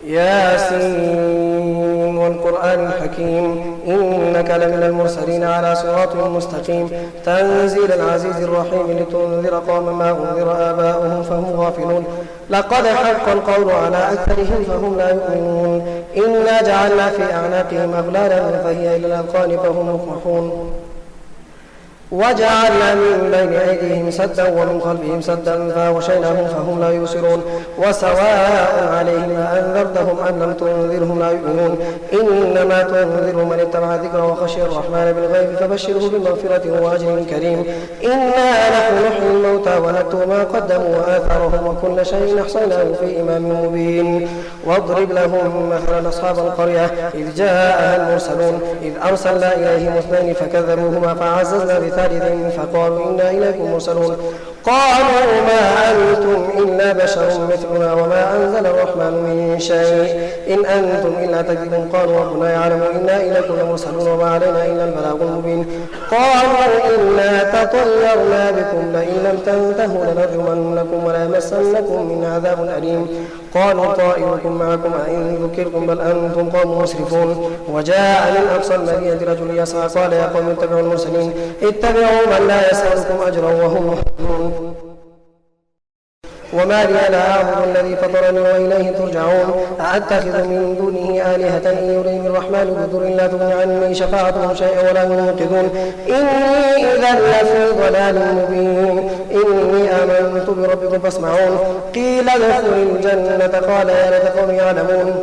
ياسين والقرآن الحكيم إنك لمن المرسلين على صراط مستقيم تنزيل العزيز الرحيم لتنذر قوما ما أنذر آباؤهم فهم غافلون لقد حق القول على أكثرهم فهم لا يؤمنون إنا جعلنا في أعناقهم أغلالا فهي إلى الأذقان فهم مقمحون وجعلنا من بين أيديهم سدا ومن خلفهم سدا فأغشيناهم فهم لا يبصرون وسواء عليهم أنذرتهم أم لم تنذرهم لا يؤمنون إنما تنذر من اتبع الذكر وخشي الرحمن بالغيب فبشره بمغفرة وأجر كريم إنا نحن نحيي الموتى ونكتب ما قدموا وآثارهم وكل شيء أحصيناه في إمام مبين واضرب لهم مثلا أصحاب القرية إذ جاءها المرسلون إذ أرسلنا إليهم اثنين فكذبوهما فعززنا بثالث فقالوا إنا إليكم مرسلون قالوا ما أنتم إلا بشر مثلنا وما أنزل الرحمن من شيء إن أنتم إلا تكذبون قالوا ربنا يعلم إنا إليكم لمرسلون وما علينا إلا البلاغ المبين قالوا إنا تطيرنا بكم لئن لم تنتهوا لنرجمنكم وليمسنكم من عذاب أليم قالوا طائركم معكم أئن ذكركم بل أنتم قوم مسرفون وجاء من أقصى المدينة رجل يسعى قال يا قوم اتبعوا المرسلين اتبعوا من لا يسألكم أجرا وهم مهتدون وما لي لا أعبد الذي فطرني وإليه ترجعون أأتخذ من دونه آلهة إن يريني الرحمن بضر لا تغني عني شفاعتهم شيئا ولا ينقذون إني إذا لفي ضلال مبين إني آمنت بربكم فاسمعون قيل ادخل الجنة قال يا ليت قومي يعلمون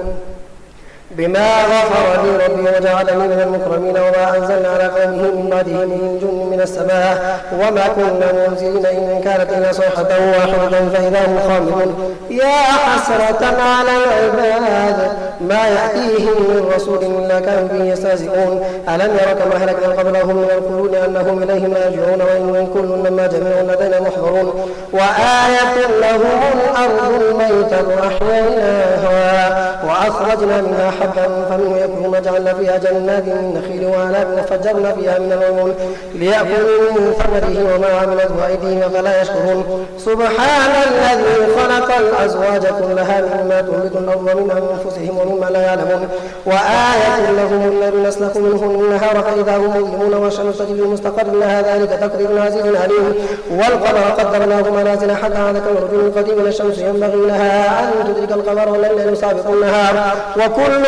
بما غفر لي ربي وجعلني من المكرمين وما أنزلنا على قومه من بعده من جند من السماء وما كنا منزلين إن كانت إلا صيحة واحدة فإذا هم خامدون يا حسرة على العباد ما يأتيهم من رسول إلا كانوا به يستهزئون ألم يروا كما أهلكنا قبلهم من القرون أنهم إليهم لا يرجعون وإن كل لما جميع لدينا محضرون وآية لهم الأرض الميتة أحييناها وأخرجنا منها حبا فمنه يأكلون وجعلنا فيها جنات من نخيل وأعناب وفجرنا فيها من العيون ليأكلوا من ثمره وما عملته أيديهم أفلا يشكرون سبحان الذي خلق الأزواج كلها مما تنبت الأرض من أنفسهم ومما لا يعلمون وآية لهم الليل نسلخ منه النهار فإذا هم مظلمون والشمس تجري لمستقر لها ذلك تقدير عزيز عليم والقمر قدرناه منازل حتى عاد كالرجل القديم الشمس ينبغي لها أن تدرك القمر والليل سابق النهار وكل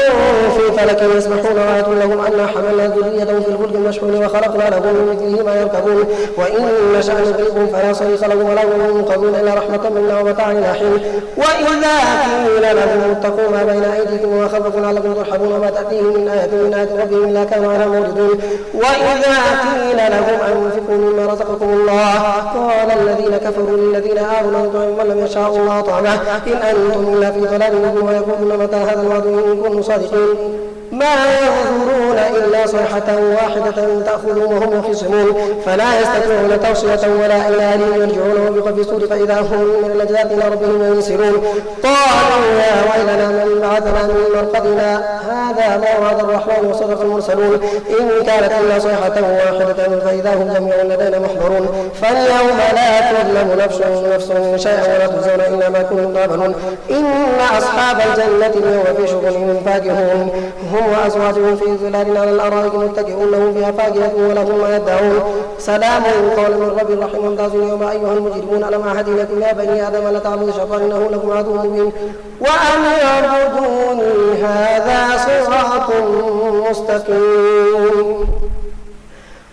في فلك يسبحون وآية لهم أنا حملنا ذريتهم في الفلك المشحون وخلقنا لهم من مثله ما يركبون وإن نشأ نغرقهم فلا صريخ لهم ولا هم ينقذون إلا رحمة منا ومتاع إلى حين وإذا قيل لهم اتقوا ما بين أيديكم وما خلفكم لعلكم ترحمون وما تأتيهم من آية من آيات ربهم إلا كانوا عنها معرضون وإذا قيل لهم أنفقوا مما رزقكم الله قال الذين كفروا للذين آمنوا نطعم من لم يشاء الله طعمه إن أنتم إلا في ضلال مبين ويقولون متى هذا الوعد إن كنتم صادقين ما ينظرون إلا صيحة واحدة تأخذهم وهم يخصمون فلا يستطيعون توصية ولا إلى أهلهم يرجعون وبقوا في السور فإذا هم من الأجداث إلى ربهم ينسلون قالوا يا ويلنا من بعثنا من مرقدنا هذا ما وعد الرحمن وصدق المرسلون إن كانت إلا صيحة واحدة فإذا هم جميع لدينا محضرون فاليوم لا تظلم نفس شيئا ولا تجزون إلا ما كنتم تعملون إن أصحاب الجنة اليوم في شغل فاكهون هم وأزواجهم في ظلال على الأرائك متكئون لهم فيها فاكهة ولهم ما يدعون سلام قولا من رب رحيم وامتازوا اليوم أيها المجرمون ألم أعهد إليكم يا بني آدم لا تعبدوا الشيطان إنه لكم عدو مبين وأن اعبدوني هذا صراط مستقيم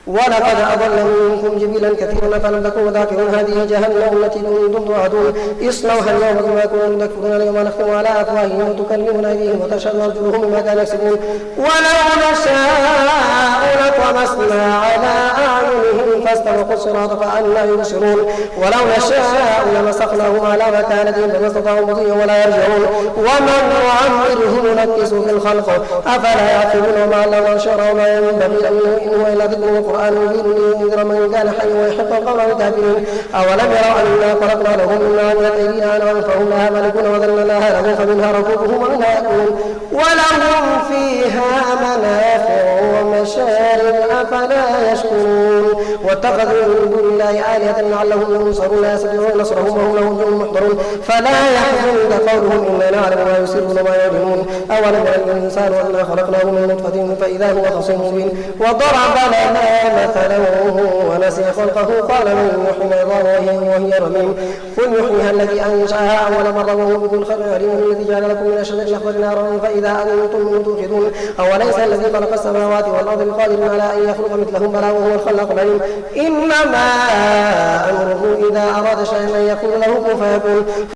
ولقد أضل منكم جبلا كثيرا فلم تكونوا ذاكرون هذه جهنم التي كنتم توعدون اصلوها اليوم بما كنتم تكفرون اليوم نختم على أفواههم وتكلمنا أيديهم وتشهد أرجلهم بما كانوا يكسبون ولو نشاء لطمسنا على أعينهم فاستبقوا الصراط فأنى يبصرون ولو نشاء لمسخناهم على مكانتهم فما استطاعوا مضيا ولا يرجعون ومن نعمره ننكسه في الخلق أفلا يعقلون وما علمنا الشرع وما ينبغي له إن هو إلا ذكر القرآن مبين لينذر من كان حيا ويحق القول الكافرين أولم يروا أنا خلقنا لهم مما عملت أيدينا أنعاما فهم لها مالكون وذللناها لهم فمنها ركوبهم ومنها يأكلون ولهم فيها منافع ومشارب أفلا يشكرون واتخذوا من دون الله آلهة لعلهم ينصرون لا يستطيعون نصرهم وهم لهم جند محضرون فلا يحزنك قولهم إنا نعلم ما يسرون وما يعلنون أولم يرى الإنسان أنا خلقناه من نطفة فإذا هو خصيم مبين وضرب لنا مثلا ونسي خلقه قال من يحيي العظام وهي رميم قل يحييها الذي أنشأها أول مرة وهو بذو الخلق العليم الذي جعل لكم من الشجر الأخضر نارا فإذا أنتم توقدون أوليس الذي خلق السماوات والأرض بقادر على أن يخلق مثلهم بلى وهو الخلاق العليم إنما أمره إذا أراد شيئا أن يقول له كن فيكون